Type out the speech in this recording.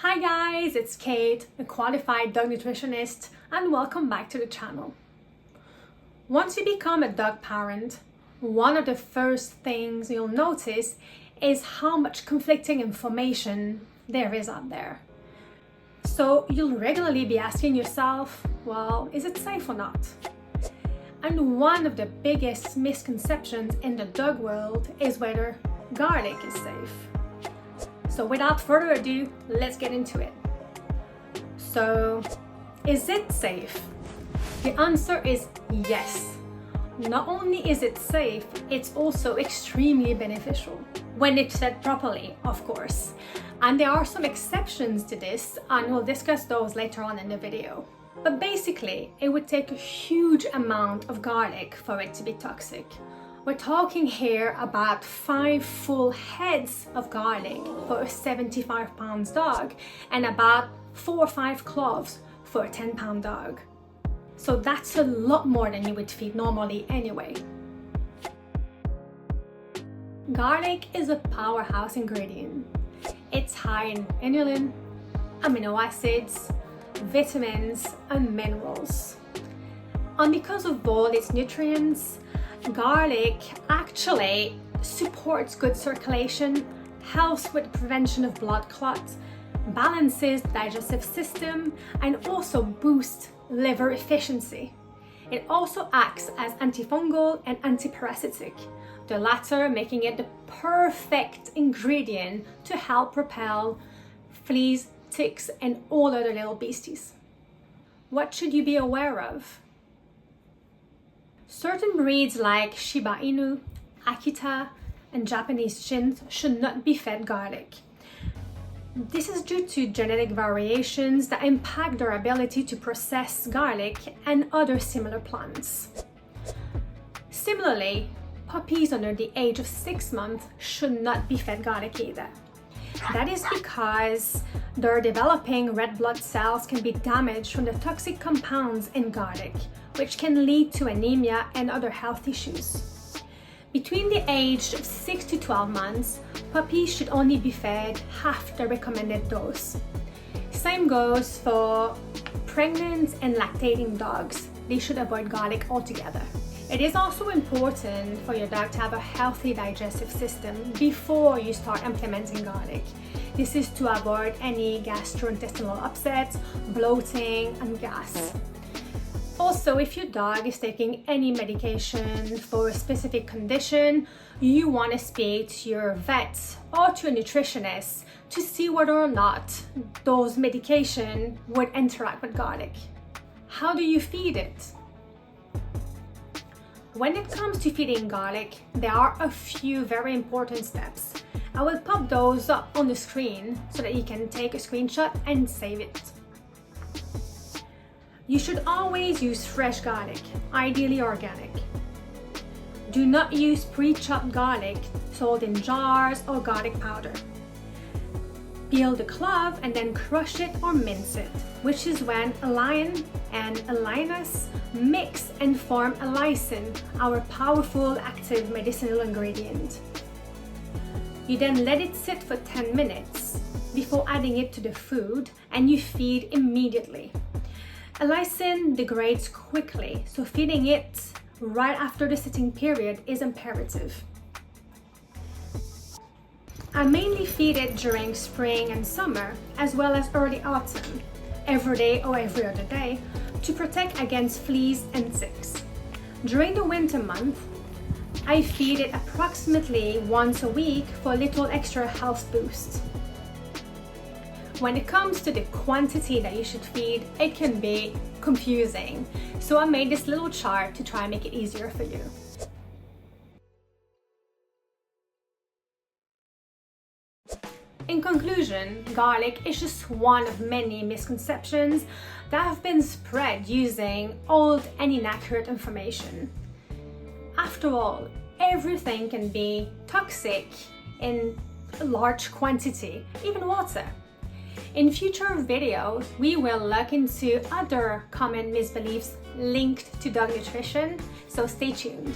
Hi guys, it's Kate, a qualified dog nutritionist, and welcome back to the channel. Once you become a dog parent, one of the first things you'll notice is how much conflicting information there is out there. So you'll regularly be asking yourself, well, is it safe or not? And one of the biggest misconceptions in the dog world is whether garlic is safe. So without further ado, let's get into it. So, is it safe? The answer is yes. Not only is it safe, it's also extremely beneficial. When it's fed properly, of course. And there are some exceptions to this, and we'll discuss those later on in the video. But basically, it would take a huge amount of garlic for it to be toxic. We're talking here about 5 full heads of garlic for a 75-pound dog and about 4 or 5 cloves for a 10-pound dog. So that's a lot more than you would feed normally anyway. Garlic is a powerhouse ingredient. It's high in inulin, amino acids, vitamins, and minerals. And because of all its nutrients, garlic actually supports good circulation, helps with prevention of blood clots, balances the digestive system, and also boosts liver efficiency. It also acts as antifungal and antiparasitic, the latter making it the perfect ingredient to help repel fleas, ticks, and all other little beasties. What should you be aware of? Certain breeds like Shiba Inu, Akita, and Japanese Shins should not be fed garlic. This is due to genetic variations that impact their ability to process garlic and other similar plants. Similarly, puppies under the age of 6 months should not be fed garlic either. That is because their developing red blood cells can be damaged from the toxic compounds in garlic, which can lead to anemia and other health issues. Between the age of 6 to 12 months, puppies should only be fed half the recommended dose. Same goes for pregnant and lactating dogs. They should avoid garlic altogether. It is also important for your dog to have a healthy digestive system before you start implementing garlic. This is to avoid any gastrointestinal upsets, bloating, and gas. Also, if your dog is taking any medication for a specific condition, you want to speak to your vet or to a nutritionist to see whether or not those medications would interact with garlic. How do you feed it? When it comes to feeding garlic, there are a few very important steps. I will pop those up on the screen so that you can take a screenshot and save it. You should always use fresh garlic, ideally organic. Do not use pre-chopped garlic sold in jars or garlic powder. Peel the clove and then crush it or mince it, which is when a lion and a lioness mix and form a lysine, our powerful active medicinal ingredient. You then let it sit for 10 minutes before adding it to the food, and you feed immediately. A lysine degrades quickly, so feeding it right after the sitting period is imperative. I mainly feed it during spring and summer, as well as early autumn, every day or every other day, to protect against fleas and ticks. During the winter month, I feed it approximately once a week for a little extra health boost. When it comes to the quantity that you should feed, it can be confusing. So I made this little chart to try and make it easier for you. In conclusion, garlic is just one of many misconceptions that have been spread using old and inaccurate information. After all, everything can be toxic in a large quantity, even water. In future videos, we will look into other common misbeliefs linked to dog nutrition, so stay tuned.